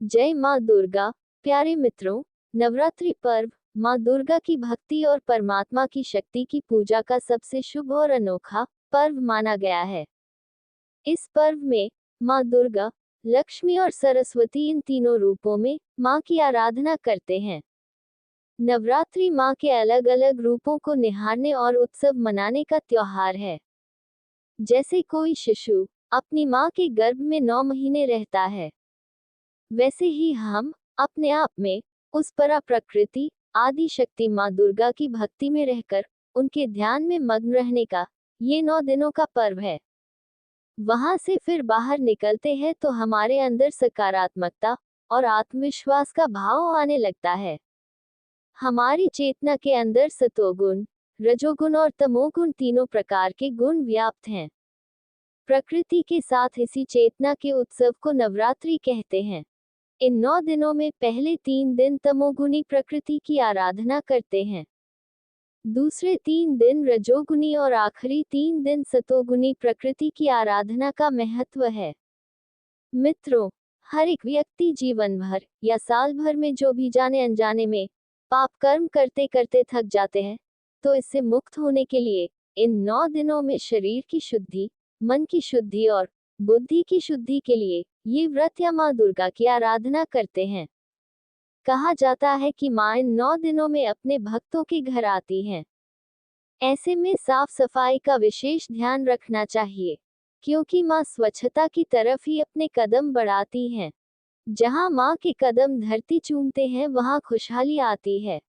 जय माँ दुर्गा। प्यारे मित्रों, नवरात्रि पर्व माँ दुर्गा की भक्ति और परमात्मा की शक्ति की पूजा का सबसे शुभ और अनोखा पर्व माना गया है। इस पर्व में माँ दुर्गा, लक्ष्मी और सरस्वती इन तीनों रूपों में माँ की आराधना करते हैं। नवरात्रि माँ के अलग अलग रूपों को निहारने और उत्सव मनाने का त्योहार है। जैसे कोई शिशु अपनी माँ के गर्भ में 9 महीने रहता है, वैसे ही हम अपने आप में उस परा प्रकृति आदि शक्ति माँ दुर्गा की भक्ति में रहकर उनके ध्यान में मग्न रहने का ये 9 दिनों का पर्व है। वहां से फिर बाहर निकलते हैं तो हमारे अंदर सकारात्मकता और आत्मविश्वास का भाव आने लगता है। हमारी चेतना के अंदर सतोगुण, रजोगुण और तमोगुण तीनों प्रकार के गुण व्याप्त हैं। प्रकृति के साथ इसी चेतना के उत्सव को नवरात्रि कहते हैं। इन 9 दिनों में पहले 3 दिन तमोगुणी प्रकृति की आराधना करते हैं, दूसरे 3 दिन रजोगुणी और आखिरी 3 दिन सतोगुणी प्रकृति की आराधना का महत्व है। मित्रों, हर एक व्यक्ति जीवन भर या साल भर में जो भी जाने अनजाने में पाप कर्म करते करते थक जाते हैं, तो इससे मुक्त होने के लिए इन 9 दिनों में शरीर की शुद्धि, मन की शुद्धि और बुद्धि की शुद्धि के लिए ये व्रत या माँ दुर्गा की आराधना करते हैं। कहा जाता है कि माँ इन 9 दिनों में अपने भक्तों के घर आती हैं। ऐसे में साफ सफाई का विशेष ध्यान रखना चाहिए, क्योंकि माँ स्वच्छता की तरफ ही अपने कदम बढ़ाती हैं। जहाँ माँ के कदम धरती चूमते हैं वहाँ खुशहाली आती है,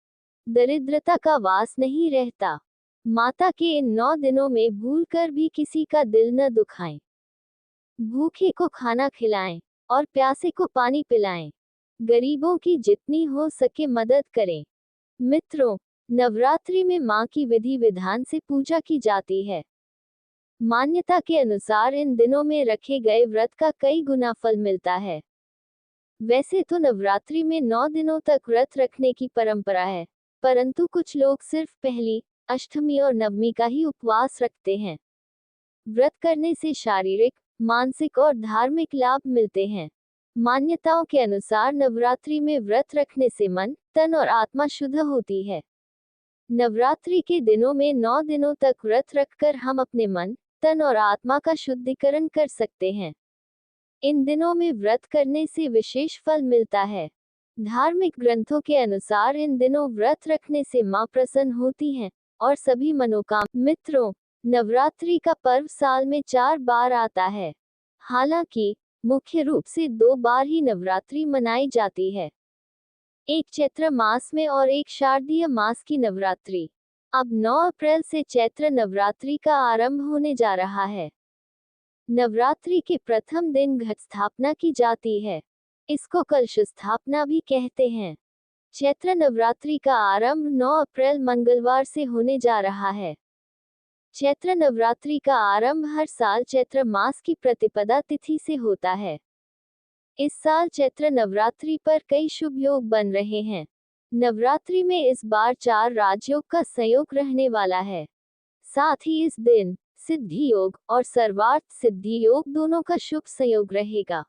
दरिद्रता का वास नहीं रहता। माता के इन 9 दिनों में भूलकर भी किसी का दिल न दुखाएं। भूखे को खाना खिलाएं और प्यासे को पानी पिलाएं। गरीबों की जितनी हो सके मदद करें। मित्रों, नवरात्रि में माँ की विधि विधान से पूजा की जाती है। मान्यता के अनुसार इन दिनों में रखे गए व्रत का कई गुना फल मिलता है। वैसे तो नवरात्रि में 9 दिनों तक व्रत रखने की परंपरा है, परंतु कुछ लोग सिर्फ पहली, अष्टमी और नवमी का ही उपवास रखते हैं। व्रत करने से शारीरिक, मानसिक और धार्मिक लाभ मिलते हैं। मान्यताओं के अनुसार नवरात्रि में व्रत रखने से मन, तन और आत्मा शुद्ध होती है। नवरात्रि के दिनों में 9 दिनों तक व्रत रखकर हम अपने मन, तन और आत्मा का शुद्धिकरण कर सकते हैं। इन दिनों में व्रत करने से विशेष फल मिलता है। धार्मिक ग्रंथों के अनुसार इन दिनों व्रत रखने से मां प्रसन्न होती हैं और सभी मनोकामना। मित्रों, नवरात्रि का पर्व साल में 4 बार आता है। हालांकि मुख्य रूप से 2 बार ही नवरात्रि मनाई जाती है, एक चैत्र मास में और एक शारदीय मास की नवरात्रि। अब 9 अप्रैल से चैत्र नवरात्रि का आरंभ होने जा रहा है। नवरात्रि के प्रथम दिन घट स्थापना की जाती है। इसको कलश स्थापना भी कहते हैं। चैत्र नवरात्रि का आरंभ 9 अप्रैल मंगलवार से होने जा रहा है। चैत्र नवरात्रि का आरंभ हर साल चैत्र मास की प्रतिपदा तिथि से होता है। इस साल चैत्र नवरात्रि पर कई शुभ योग बन रहे हैं। नवरात्रि में इस बार 4 राजयोग का संयोग रहने वाला है। साथ ही इस दिन सिद्धि योग और सर्वार्थ सिद्धि योग दोनों का शुभ संयोग रहेगा।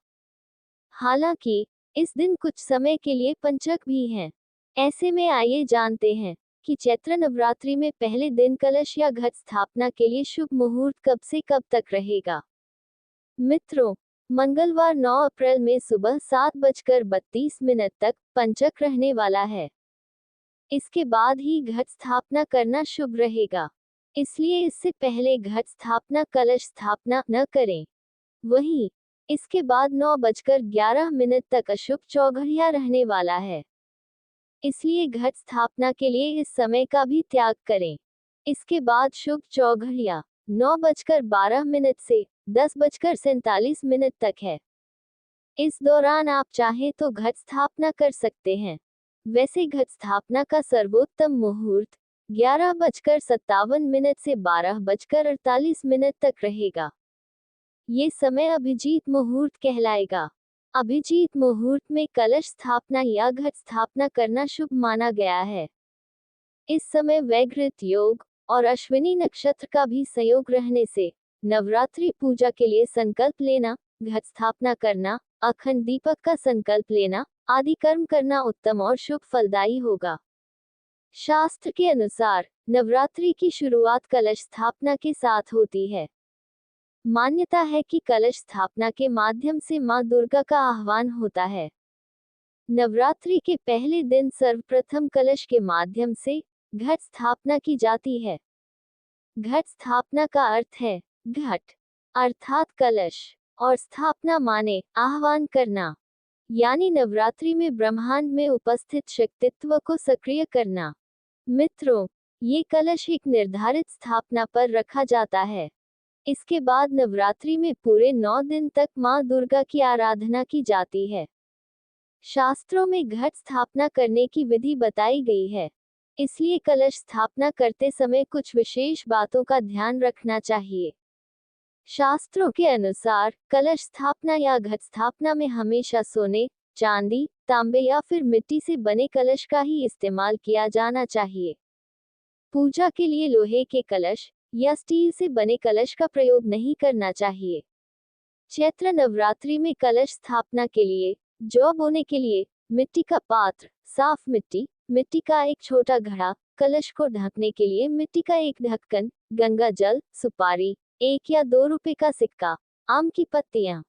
हालांकि इस दिन कुछ समय के लिए पंचक भी हैं। ऐसे में आइए जानते हैं कि चैत्र नवरात्रि में पहले दिन कलश या घट स्थापना के लिए शुभ मुहूर्त कब से कब तक रहेगा। मित्रों, मंगलवार 9 अप्रैल में सुबह 7:32 तक पंचक रहने वाला है। इसके बाद ही घट स्थापना करना शुभ रहेगा, इसलिए इससे पहले घट स्थापना कलश स्थापना न करें। वहीं इसके बाद 9:11 तक अशुभ चौघड़िया रहने वाला है, इसलिए घट स्थापना के लिए इस समय का भी त्याग करें। इसके बाद शुभ चौघड़िया 9:12 से 10:47 तक है। इस दौरान आप चाहें तो घट स्थापना कर सकते हैं। वैसे घट स्थापना का सर्वोत्तम मुहूर्त 11:57 से 12:48 तक रहेगा। ये समय अभिजीत मुहूर्त कहलाएगा। अभिजीत मुहूर्त में कलश स्थापना या घट स्थापना करना शुभ माना गया है। इस समय वैघृत योग और अश्विनी नक्षत्र का भी संयोग रहने से नवरात्रि पूजा के लिए संकल्प लेना घट स्थापना करना, अखंड दीपक का संकल्प लेना आदि कर्म करना उत्तम और शुभ फलदायी होगा। शास्त्र के अनुसार नवरात्रि की शुरुआत कलश स्थापना के साथ होती है। मान्यता है कि कलश स्थापना के माध्यम से मां दुर्गा का आह्वान होता है। नवरात्रि के पहले दिन सर्वप्रथम कलश के माध्यम से घट स्थापना की जाती है। घट स्थापना का अर्थ है घट अर्थात कलश और स्थापना माने आह्वान करना, यानी नवरात्रि में ब्रह्मांड में उपस्थित शक्तित्व को सक्रिय करना। मित्रों, ये कलश एक निर्धारित स्थापना पर रखा जाता है। इसके बाद नवरात्रि में पूरे 9 दिन तक मां दुर्गा की आराधना की जाती है। शास्त्रों में घट स्थापना करने की विधि बताई गई है, इसलिए कलश स्थापना करते समय कुछ विशेष बातों का ध्यान रखना चाहिए। शास्त्रों के अनुसार कलश स्थापना या घट स्थापना में हमेशा सोने, चांदी, तांबे या फिर मिट्टी से बने कलश का ही इस्तेमाल किया जाना चाहिए। पूजा के लिए लोहे के कलश या स्टील से बने कलश का प्रयोग नहीं करना चाहिए। चैत्र नवरात्रि में कलश स्थापना के लिए जौ बोने के लिए मिट्टी का पात्र, साफ मिट्टी, मिट्टी का एक छोटा घड़ा, कलश को ढकने के लिए मिट्टी का एक ढक्कन, गंगा जल, सुपारी, 1 या 2 रुपए का सिक्का, आम की पत्तियां,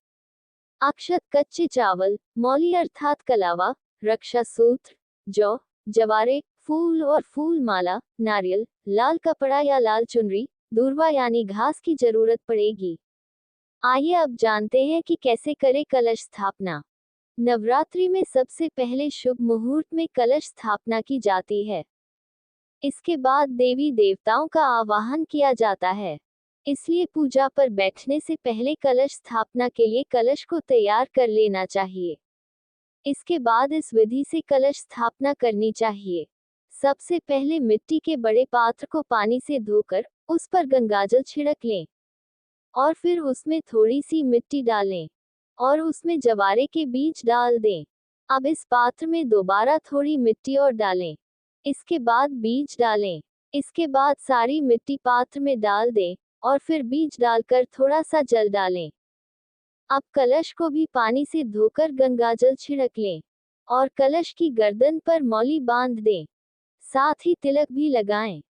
अक्षत, कच्चे चावल, मौली अर्थात कलावा, रक्षा सूत्र, जौ, जवारे, फूल और फूल माला, नारियल, लाल कपड़ा या लाल चुनरी, दूर्वा यानी घास की जरूरत पड़ेगी। आइए अब जानते हैं कि कैसे करें कलश स्थापना। नवरात्रि में सबसे पहले शुभ मुहूर्त में कलश स्थापना की जाती है। इसके बाद देवी देवताओं का आवाहन किया जाता है, इसलिए पूजा पर बैठने से पहले कलश स्थापना के लिए कलश को तैयार कर लेना चाहिए। इसके बाद इस विधि से कलश स्थापना करनी चाहिए। सबसे पहले मिट्टी के बड़े पात्र को पानी से धोकर उस पर गंगाजल छिड़क लें और फिर उसमें थोड़ी सी मिट्टी डालें और उसमें जवारे के बीज डाल दें। अब इस पात्र में दोबारा थोड़ी मिट्टी और डालें। इसके बाद बीज डालें। इसके बाद सारी मिट्टी पात्र में डाल दें और फिर बीज डालकर थोड़ा सा जल डालें। अब कलश को भी पानी से धोकर गंगाजल छिड़क लें और कलश की गर्दन पर मौली बांध दें, साथ ही तिलक भी लगाएं।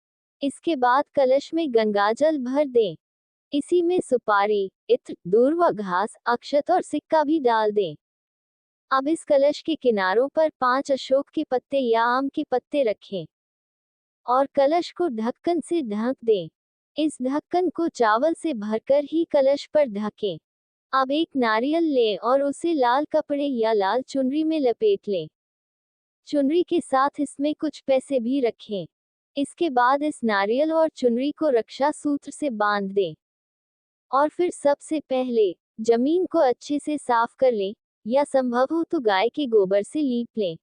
इसके बाद कलश में गंगाजल भर दें। इसी में सुपारी, इत्र, दूर्वा घास, अक्षत और सिक्का भी डाल दें। अब इस कलश के किनारों पर 5 अशोक के पत्ते या आम के पत्ते रखें और कलश को ढक्कन से ढक दें। इस ढक्कन को चावल से भरकर ही कलश पर ढकें। अब एक नारियल लें और उसे लाल कपड़े या लाल चुनरी में लपेट लें। चुनरी के साथ इसमें कुछ पैसे भी रखें। इसके बाद इस नारियल और चुनरी को रक्षा सूत्र से बांध दें और फिर सबसे पहले जमीन को अच्छे से साफ कर लें या संभव हो तो गाय के गोबर से लीप लें।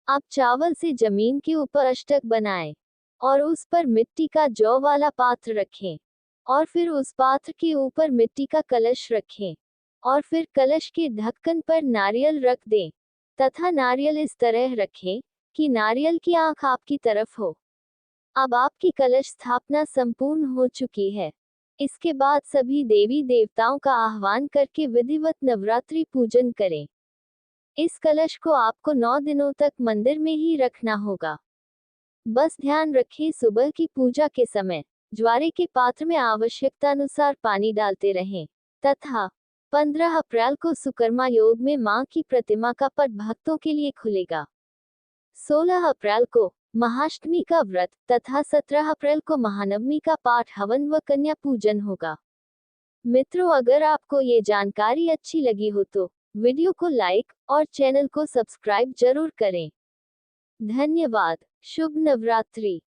अब चावल से जमीन के ऊपर अष्टक बनाएं और उस पर मिट्टी का जौ वाला पात्र रखें और फिर उस पात्र के ऊपर मिट्टी का कलश रखें और फिर कलश के ढक्कन पर नारियल रख दें तथा नारियल इस तरह रखें कि नारियल की आंख आपकी तरफ हो। अब आपकी कलश स्थापना संपूर्ण हो चुकी है। इसके बाद सभी देवी देवताओं का आह्वान करके विधिवत नवरात्रि पूजन करें। इस कलश को आपको 9 दिनों तक मंदिर में ही रखना होगा। बस ध्यान रखें, सुबह की पूजा के समय ज्वारे के पात्र में आवश्यकतानुसार पानी डालते रहें तथा 15 अप्रैल को सुकर्मा योग में मां की प्रतिमा का पट भक्तों के लिए खुलेगा। 16 अप्रैल को महाअष्टमी का व्रत तथा 17 अप्रैल को महानवमी का पाठ हवन व कन्या पूजन होगा। मित्रों, अगर आपको ये जानकारी अच्छी लगी हो तो वीडियो को लाइक और चैनल को सब्सक्राइब जरूर करें। धन्यवाद। शुभ नवरात्रि।